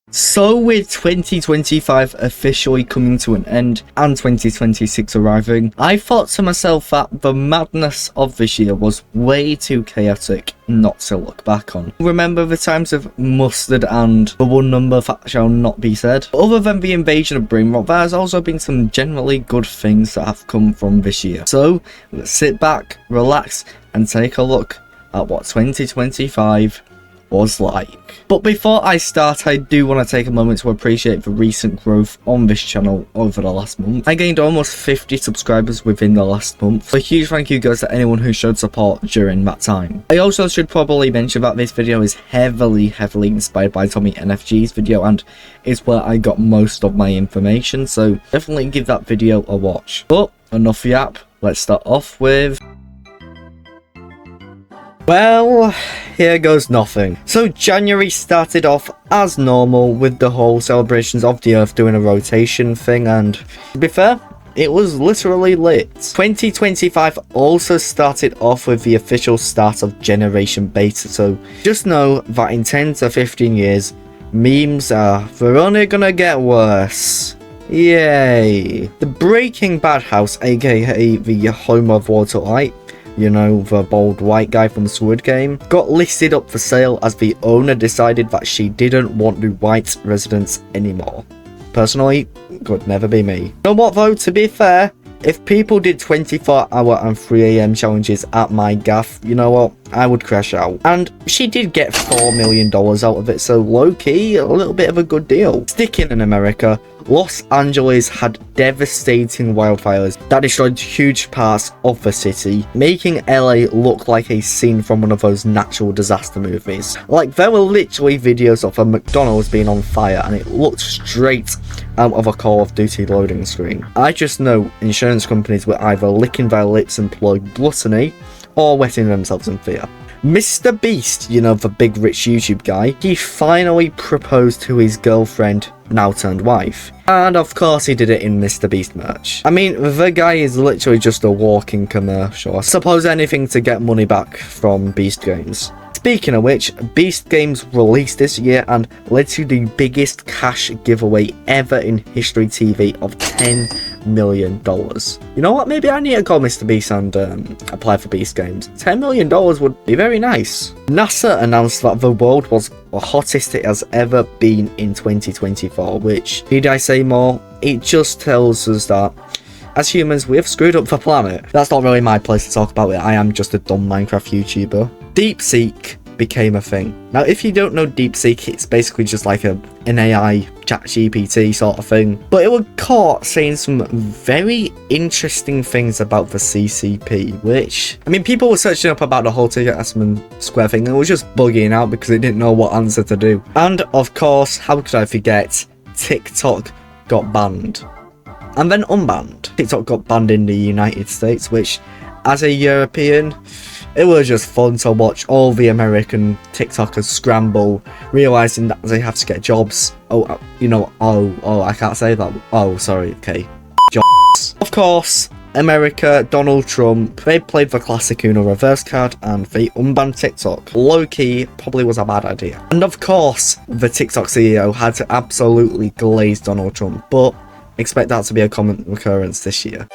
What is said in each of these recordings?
So with 2025 officially coming to an end and 2026 arriving, I thought to myself that the madness of this year was way too chaotic not to look back on. Remember the times of mustard and the one number that shall not be said? Other than the invasion of Brainrot, there has also been some generally good things that have come from this year. So let's sit back, relax and take a look at what 2025 was like. But before I start, I do want to take a moment to appreciate the recent growth on this channel over the last month. I gained almost 50 subscribers within the last month. A huge thank you goes to anyone who showed support during that time. I also should probably mention that this video is heavily inspired by Tommy NFG's video and is where I got most of my information, so definitely give that video a watch. But enough yap, let's start off with... well, here goes nothing. So January started off as normal with the whole celebrations of the Earth doing a rotation thing, and to be fair, it was literally lit. 2025 also started off with the official start of Generation Beta, so just know that in 10 to 15 years, memes they're only gonna get worse. Yay! The Breaking Bad house, aka the home of Walter White, you know, the bald white guy from Squid Game, got listed up for sale as the owner decided that she didn't want the white residents anymore. Personally, could never be me. You know what though, to be fair, if people did 24-hour and 3 AM challenges at my gaff, you know what, I would crash out. And she did get $4 million out of it, so low-key, a little bit of a good deal. Sticking in America, Los Angeles had devastating wildfires that destroyed huge parts of the city, making LA look like a scene from one of those natural disaster movies. Like, there were literally videos of a McDonald's being on fire and it looked straight out of a Call of Duty loading screen. I just know insurance companies were either licking their lips and plug gluttony or wetting themselves in fear. Mr. Beast, you know, the big rich YouTube guy, he finally proposed to his girlfriend, now turned wife. And of course he did it in Mr. Beast merch. I mean, the guy is literally just a walking commercial. I suppose anything to get money back from Beast Games. Speaking of which, Beast Games released this year and led to the biggest cash giveaway ever in History TV of $10 million. You know what, maybe I need to call Mr. Beast and apply for Beast Games. $10 million would be very nice. NASA announced that the world was the hottest it has ever been in 2024, which, need I say more, it just tells us that as humans, we have screwed up the planet. That's not really my place to talk about it. I am just a dumb Minecraft YouTuber. DeepSeek became a thing. Now, if you don't know DeepSeek, it's basically just like an AI ChatGPT sort of thing. But it was caught saying some very interesting things about the CCP, which, I mean, people were searching up about the whole Tiananmen Square thing and it was just bugging out because they didn't know what answer to do. And of course, how could I forget, TikTok got banned. And then unbanned. TikTok got banned in the United States, which, as a European, it was just fun to watch all the American TikTokers scramble, realizing that they have to get jobs. Oh, you know, I can't say that. Oh, sorry, okay. Jobs. Of course, America, Donald Trump, they played the classic Uno reverse card and they unbanned TikTok. Low-key, probably was a bad idea. And of course, the TikTok CEO had to absolutely glaze Donald Trump, but expect that to be a common occurrence this year.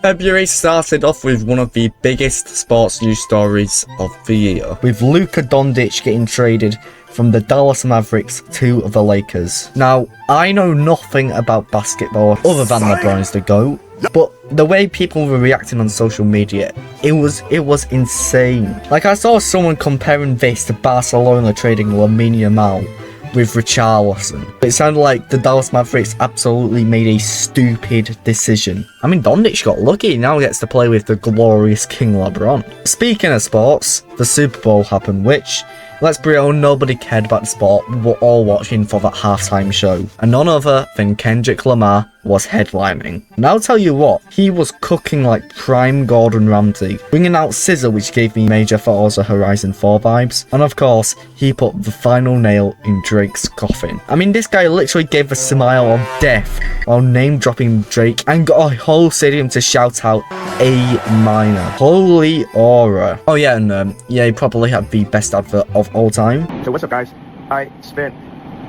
February started off with one of the biggest sports news stories of the year, with Luka Doncic getting traded from the Dallas Mavericks to the Lakers. Now, I know nothing about basketball other than LeBron's the GOAT, but the way people were reacting on social media, it was insane. Like, I saw someone comparing this to Barcelona trading Lamine Yamal with Richarlison. It sounded like the Dallas Mavericks absolutely made a stupid decision. I mean, Doncic got lucky, he now gets to play with the glorious King LeBron. Speaking of sports, the Super Bowl happened, which, let's be real, nobody cared about the sport. We were all watching for that halftime show. And none other than Kendrick Lamar was headlining. And I'll tell you what, he was cooking like prime Gordon Ramsay, bringing out Scissor, which gave me major Forza Horizon 4 vibes. And of course, he put the final nail in Drake's coffin. I mean, this guy literally gave a smile of death while name dropping Drake and got a whole stadium to shout out A minor. Holy aura. Oh yeah, and yeah, he probably had the best advert of all time. So what's up, guys? I spent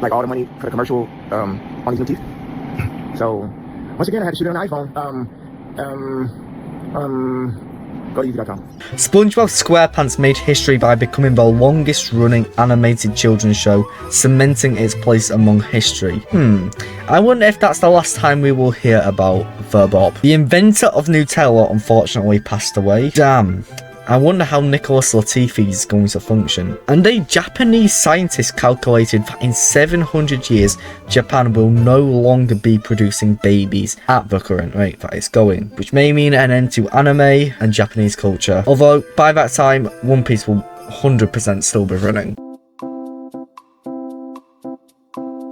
like all the money for the commercial on these new teeth. So once again, I had to shoot it on an iPhone. Go to YouTube.com. SpongeBob SquarePants made history by becoming the longest running animated children's show, cementing its place among history. I wonder if that's the last time we will hear about the Bob. The inventor of Nutella unfortunately passed away. Damn. I wonder how Nicholas Latifi is going to function. And a Japanese scientist calculated that in 700 years, Japan will no longer be producing babies at the current rate that it's going, which may mean an end to anime and Japanese culture. Although, by that time, One Piece will 100% still be running.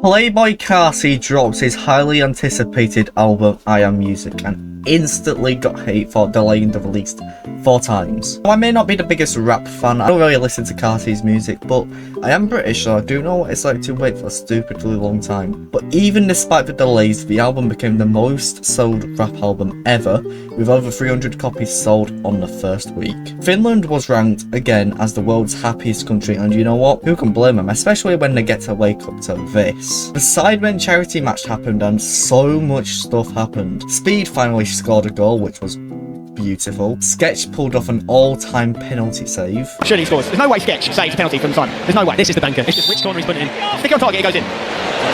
Playboy Carti drops his highly anticipated album I Am Music and instantly got hate for delaying the release 4 times. I may not be the biggest rap fan, I don't really listen to Carti's music, but I am British so I do know what it's like to wait for a stupidly long time. But even despite the delays, the album became the most sold rap album ever, with over 300 copies sold on the first week. Finland was ranked again as the world's happiest country, and you know what? Who can blame them, especially when they get to wake up to this. The Sidemen charity match happened and so much stuff happened. Speed finally scored a goal, which was beautiful. Sketch pulled off an all-time penalty save. Surely he scores. There's no way Sketch saves a penalty from Simon. There's no way. This is the banker. It's just which corner he's putting in. Stick on target, it goes in.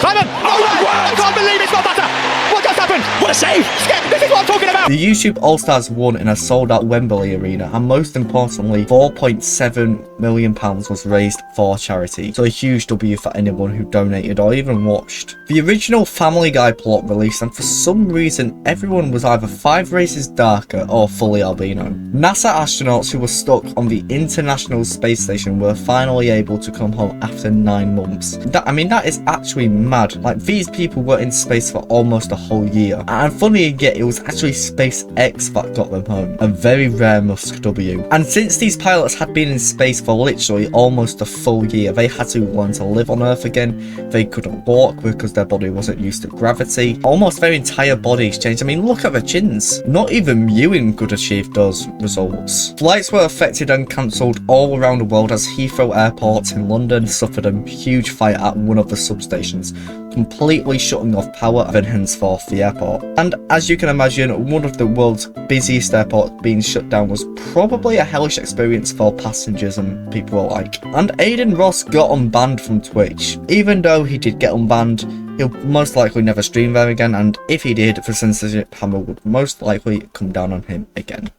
Simon! No way! I can't believe it's not better! What just happened? What a save! Sketch, this is what I'm talking about! The YouTube All-Stars won in a sold-out Wembley arena, and most importantly, £4.7 million was raised for charity. So a huge W for anyone who donated or even watched. The original Family Guy plot released, and for some reason, everyone was either 5 races darker or fully albino. NASA astronauts who were stuck on the International Space Station were finally able to come home after 9 months. That is actually mad. Like, these people were in space for almost a whole year. And funny yet, it was actually SpaceX that got them home. A very rare Musk W. And since these pilots had been in space for literally almost a full year, they had to learn to live on Earth again. They couldn't walk because their body wasn't used to gravity. Almost their entire bodies changed. I mean, look at their chins. Not even Mewing could achieve those results. Flights were affected and cancelled all around the world as Heathrow Airport in London suffered a huge fire at one of the substations, completely shutting off power and henceforth the airport. And as you can imagine, one of the world's busiest airports being shut down was probably a hellish experience for passengers and people alike. And Aiden Ross got unbanned from Twitch. Even though he did get unbanned, he'll most likely never stream there again, and if he did, the censorship hammer would most likely come down on him again.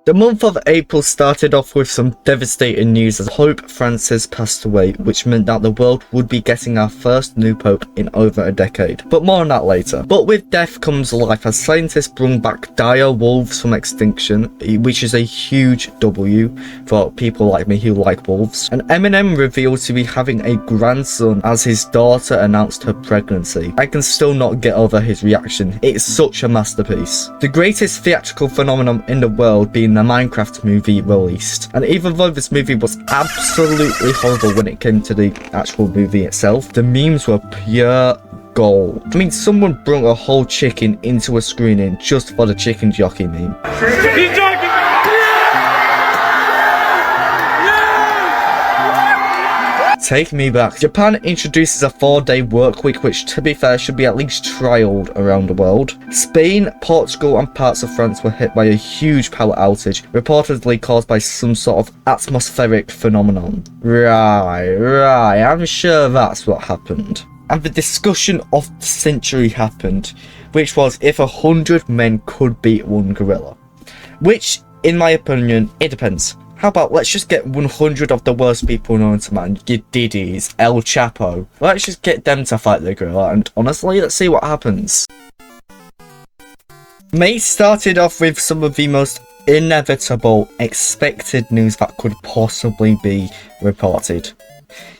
The month of April started off with some devastating news as Pope Francis passed away, which meant that the world would be getting our first new pope in over a decade. But more on that later. But with death comes life as scientists bring back dire wolves from extinction, which is a huge W for people like me who like wolves. And Eminem revealed to be having a grandson as his daughter announced her pregnancy. I can still not get over his reaction. It's such a masterpiece. The greatest theatrical phenomenon in the world being the Minecraft movie released. And even though this movie was absolutely horrible when it came to the actual movie itself, the memes were pure gold. I mean, someone brought a whole chicken into a screening just for the chicken jockey meme. Take me back. Japan introduces a 4-day work week, which to be fair should be at least trialled around the world. Spain, Portugal and parts of France were hit by a huge power outage, reportedly caused by some sort of atmospheric phenomenon. Right, I'm sure that's what happened. And the discussion of the century happened, which was if 100 men could beat one gorilla. Which, in my opinion, it depends. How about let's just get 100 of the worst people known to man, your Diddy's, El Chapo. Let's just get them to fight the gorilla, and honestly, let's see what happens. May started off with some of the most inevitable, expected news that could possibly be reported.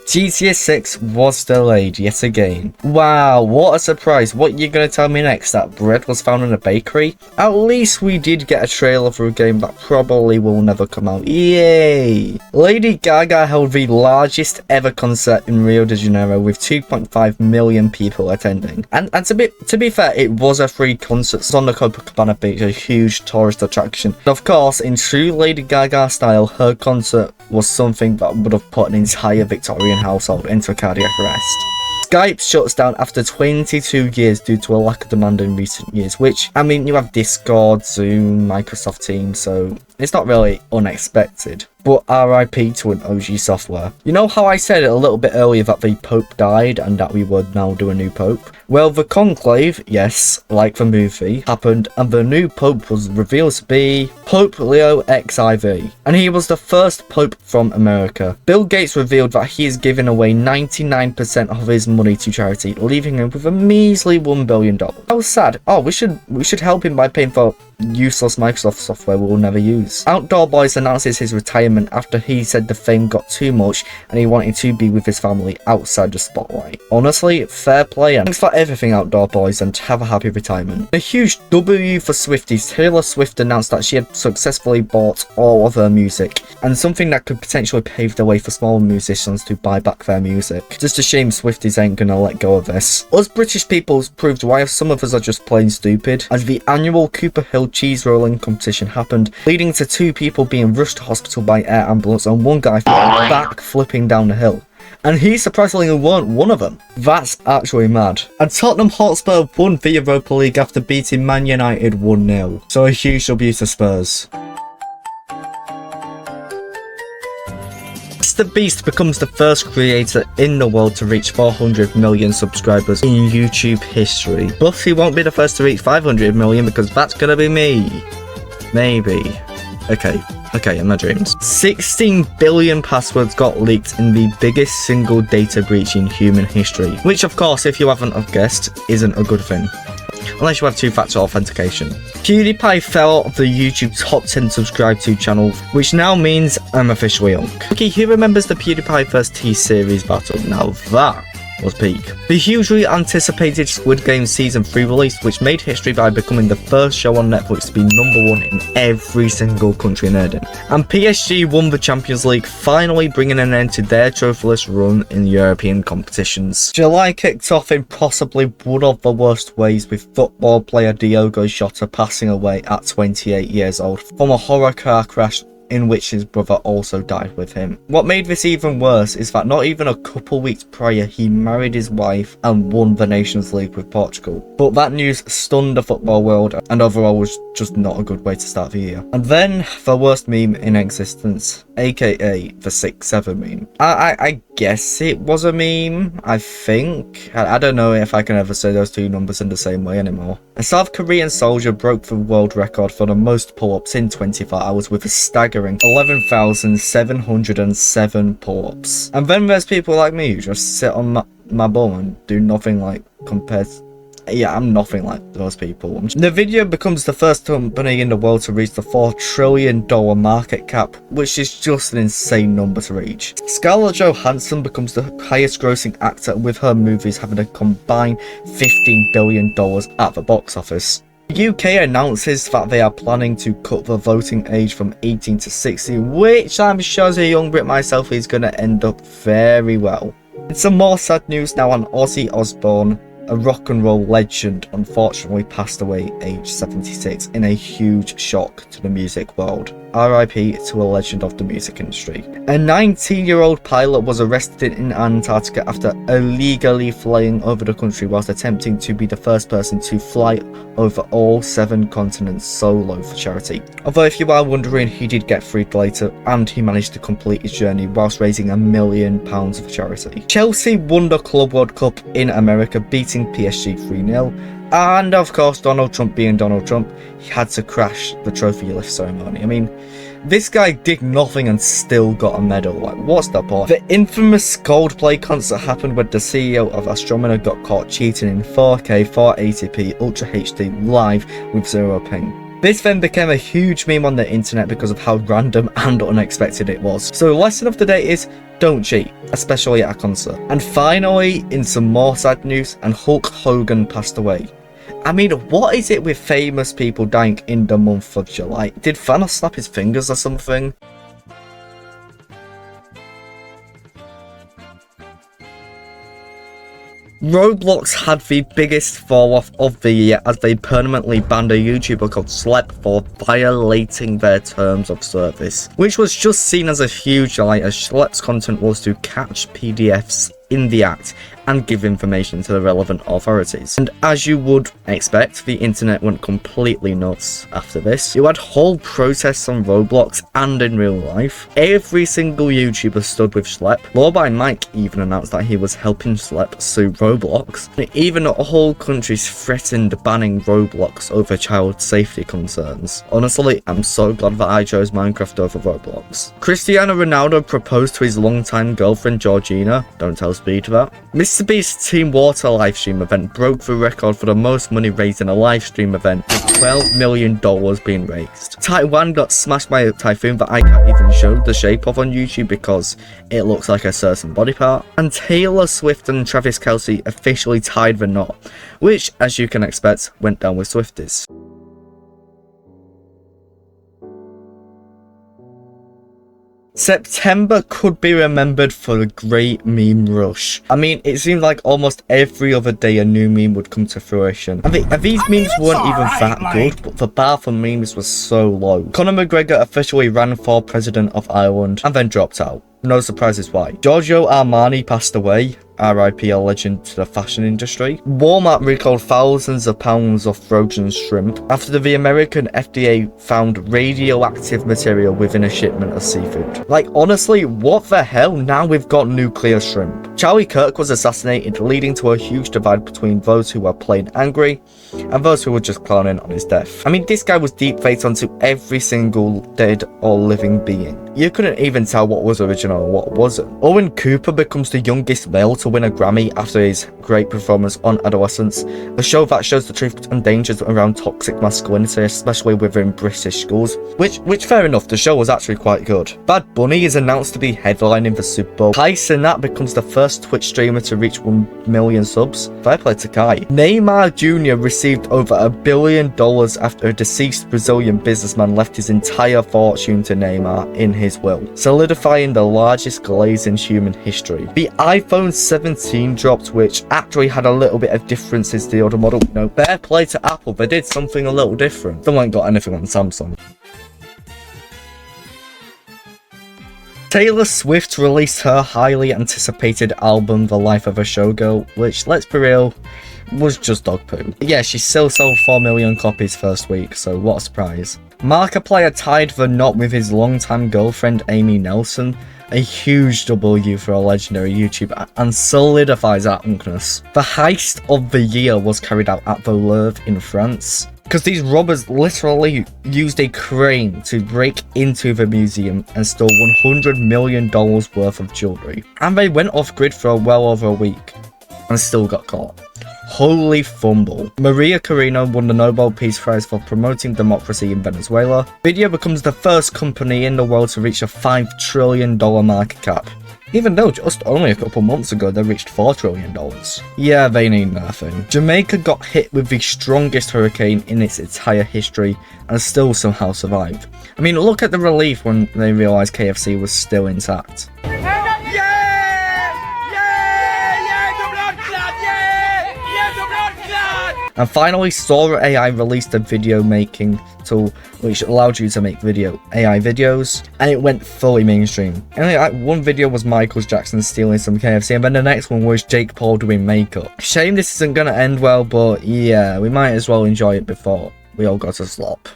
GTA 6 was delayed yet again. Wow, what a surprise. What you gonna tell me next? That bread was found in a bakery? At least we did get a trailer for a game that probably will never come out. Yay! Lady Gaga held the largest ever concert in Rio de Janeiro with 2.5 million people attending. And to be fair, it was a free concert. It's on the Copacabana beach, a huge tourist attraction. And of course, in true Lady Gaga style, her concert was something that would have put an entire Victorian household into cardiac arrest. Skype shuts down after 22 years due to a lack of demand in recent years, which, I mean, you have Discord, Zoom, Microsoft Teams, so it's not really unexpected. But RIP to an OG software. You know how I said a little bit earlier that the Pope died and that we would now do a new Pope? Well, the conclave, yes, like the movie, happened, and the new Pope was revealed to be Pope Leo XIV. And he was the first Pope from America. Bill Gates revealed that he is giving away 99% of his money to charity, leaving him with a measly $1 billion. How sad. Oh, we should help him by paying for useless Microsoft software we'll never use. Outdoor Boys announces his retirement after he said the fame got too much and he wanted to be with his family outside the spotlight. Honestly, fair play, and thanks for everything, Outdoor Boys, and have a happy retirement. A huge W for Swifties. Taylor Swift announced that she had successfully bought all of her music, and something that could potentially pave the way for smaller musicians to buy back their music. Just a shame Swifties ain't gonna let go of this. Us British peoples proved why some of us are just plain stupid, as the annual Cooper Hill cheese rolling competition happened, leading to 2 people being rushed to hospital by air ambulance and 1 guy back flipping down the hill. And he surprisingly weren't one of them. That's actually mad. And Tottenham Hotspur won the Europa League after beating Man United 1-0. So a huge W to Spurs. Mr. Beast becomes the first creator in the world to reach 400 million subscribers in YouTube history. But he won't be the first to reach 500 million because that's gonna be me. Maybe. Okay, in my dreams. 16 billion passwords got leaked in the biggest single data breach in human history. Which, of course, if you haven't have guessed, isn't a good thing. Unless you have 2-factor authentication. PewDiePie fell out of the YouTube top 10 subscribed to channel, which now means I'm officially Unk. Okay, who remembers the PewDiePie vs T-Series battle? Now that was peak. The hugely anticipated Squid Game Season 3 release, which made history by becoming the first show on Netflix to be #1 in every single country nerding. And PSG won the Champions League, finally bringing an end to their trophyless run in European competitions. July kicked off in possibly one of the worst ways, with football player Diogo Jota passing away at 28 years old from a horror car crash in which his brother also died with him. What made this even worse is that not even a couple weeks prior he married his wife and won the Nations League with Portugal. But that news stunned the football world and overall was just not a good way to start the year. And then the worst meme in existence, aka the 6-7 meme. I guess it was a meme, I think. I don't know if I can ever say those 2 numbers in the same way anymore. A South Korean soldier broke the world record for the most pull-ups in 24 hours with a staggering 11,707 pull-ups. And then there's people like me who just sit on my bum and do nothing like compared to... Yeah, I'm nothing like those people. The video becomes the first company in the world to reach the $4 trillion market cap, which is just an insane number to reach. Scarlett Johansson becomes the highest grossing actor, with her movies having a combined $15 billion at the box office. The UK announces that they are planning to cut the voting age from 18 to 60, which I'm sure as a young Brit myself is going to end up very well. It's some more sad news now on Ozzy Osbourne. A rock and roll legend unfortunately passed away aged 76 in a huge shock to the music world. RIP to a legend of the music industry. A 19-year-old pilot was arrested in Antarctica after illegally flying over the country whilst attempting to be the first person to fly over all 7 continents solo for charity. Although if you are wondering, he did get freed later and he managed to complete his journey whilst raising £1 million for charity. Chelsea won the Club World Cup in America, beating PSG 3-0. And of course, Donald Trump being Donald Trump, he had to crash the trophy lift ceremony. I mean, this guy did nothing and still got a medal. Like, what's the point? The infamous Coldplay concert happened when the CEO of Astronomer got caught cheating in 4K 480p Ultra HD live with 0 ping. This then became a huge meme on the internet because of how random and unexpected it was. So the lesson of the day is, don't cheat, especially at a concert. And finally, in some more sad news, and Hulk Hogan passed away. I mean, what is it with famous people dying in the month of July? Did Thanos snap his fingers or something? Roblox had the biggest fall off of the year as they permanently banned a YouTuber called Slep for violating their terms of service, which was just seen as a huge lie, as Schlepp's content was to catch PDFs in the act and give information to the relevant authorities. And as you would expect, the internet went completely nuts after this. You had whole protests on Roblox and in real life. Every single YouTuber stood with Schlep. Lawby Mike even announced that he was helping Schlep sue Roblox. And even whole countries threatened banning Roblox over child safety concerns. Honestly, I'm so glad that I chose Minecraft over Roblox. Cristiano Ronaldo proposed to his longtime girlfriend Georgina. Don't tell Speed that. Mr. Beast's Team Water livestream event broke the record for the most money raised in a livestream event, with $12 million being raised. Taiwan got smashed by a typhoon that I can't even show the shape of on YouTube because it looks like a certain body part. And Taylor Swift and Travis Kelce officially tied the knot, which, as you can expect, went down with Swifties. September could be remembered for the great meme rush. I mean, it seemed like almost every other day a new meme would come to fruition. And these memes weren't even that good, but the bar for memes was so low. Conor McGregor officially ran for president of Ireland and then dropped out. No surprises why. Giorgio Armani passed away. RIP, a legend to the fashion industry. Walmart recalled thousands of pounds of frozen shrimp after the American FDA found radioactive material within a shipment of seafood. Like, honestly, what the hell? Now we've got nuclear shrimp. Charlie Kirk was assassinated, leading to a huge divide between those who were plain angry and those who were just clowning on his death. I mean, this guy was deepfaked onto every single dead or living being. You couldn't even tell what was original and what wasn't. Owen Cooper becomes the youngest male to win a Grammy after his great performance on Adolescence, a show that shows the truth and dangers around toxic masculinity, especially within British schools. Which fair enough, the show was actually quite good. Bad Bunny is announced to be headlining the Super Bowl. Kai Cenat becomes the first Twitch streamer to reach 1 million subs. Fair play to Kai. Neymar Jr. received over $1 billion after a deceased Brazilian businessman left his entire fortune to Neymar in his will, solidifying the largest glaze in human history. The iPhone 17 dropped, which actually had a little bit of differences to the other model. No, fair play to Apple, they did something a little different. They ain't got anything on Samsung. Taylor Swift released her highly anticipated album The Life of a Showgirl, which, let's be real, was just dog poo. Yeah, she still sold 4 million copies first week, so what a surprise. Markiplier tied the knot with his longtime girlfriend Amy Nelson, a huge W for a legendary YouTuber, and solidifies our unkness. The heist of the year was carried out at the Louvre in France, because these robbers literally used a crane to break into the museum and stole $100 million worth of jewellery. And they went off grid for well over a week and still got caught. Holy fumble. Maria Carino won the Nobel Peace Prize for promoting democracy in Venezuela. Video becomes the first company in the world to reach a $5 trillion market cap, even though just only a couple months ago they reached $4 trillion. Yeah, they need nothing. Jamaica got hit with the strongest hurricane in its entire history and still somehow survived. I mean, look at the relief when they realised KFC was still intact. And finally, Sora AI released a video making tool which allowed you to make AI videos, and it went fully mainstream. And like one video was Michael Jackson stealing some KFC, and then the next one was Jake Paul doing makeup. Shame this isn't gonna end well, but yeah, we might as well enjoy it before we all go to slop.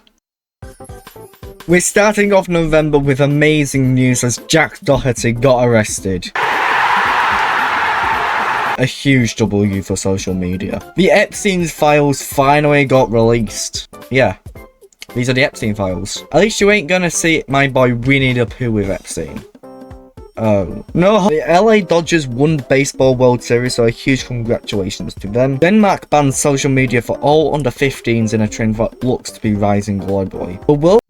We're starting off November with amazing news as Jack Doherty got arrested. A huge W for social media. The Epstein files finally got released. Yeah, these are the Epstein files. At least you ain't gonna see my boy Winnie the Pooh with Epstein. Oh, no. The LA Dodgers won the Baseball World Series, so a huge congratulations to them. Denmark banned social media for all under 15s in a trend that looks to be rising globally. The world.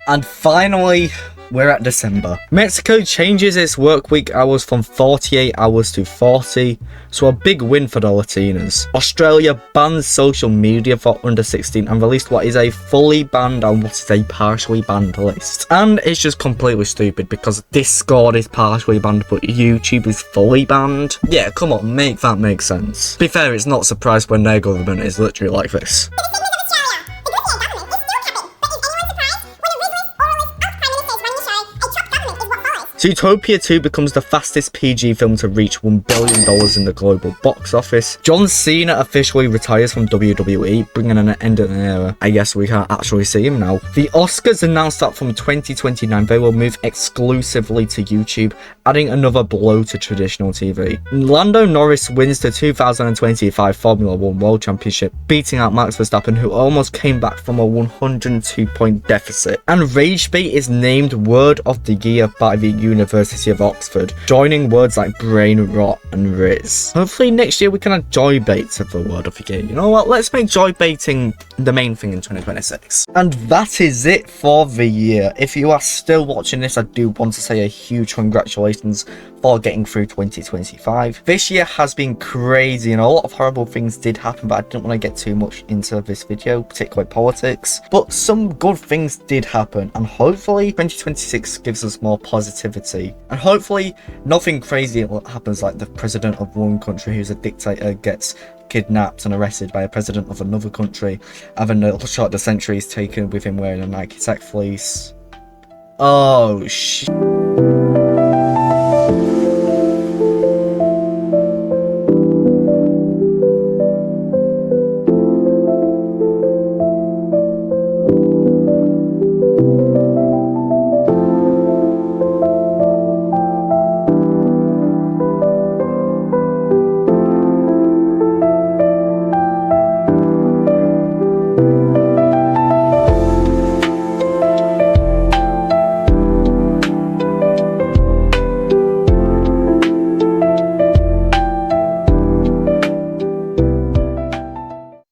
And finally, we're at December. Mexico changes its work week hours from 48 hours to 40, so a big win for the Latinas. Australia bans social media for under 16 and released what is a fully banned and what is a partially banned list. And it's just completely stupid because Discord is partially banned but YouTube is fully banned. Yeah, come on, make that make sense. To be fair, it's not surprised when their government is literally like this. Zootopia 2 becomes the fastest PG film to reach $1 billion in the global box office. John Cena officially retires from WWE, bringing an end to an era. I guess we can't actually see him now. The Oscars announced that from 2029 they will move exclusively to YouTube, adding another blow to traditional TV. Lando Norris wins the 2025 Formula 1 World Championship, beating out Max Verstappen, who almost came back from a 102-point deficit. And Rage Bait is named Word of the Year by the University of Oxford, joining words like brain rot and Riz. Hopefully next year we can add joy bait to the Word of the Year. You know what, let's make joy baiting the main thing in 2026. And that is it for the year. If you are still watching this, I do want to say a huge congratulations for getting through 2025. This year has been crazy and a lot of horrible things did happen, but I didn't want to get too much into this video, particularly politics. But some good things did happen, and hopefully 2026 gives us more positivity. And hopefully nothing crazy happens like the president of one country who's a dictator gets kidnapped and arrested by a president of another country, having a shot of the century is taken with him wearing a Nike Tech fleece. Oh shit.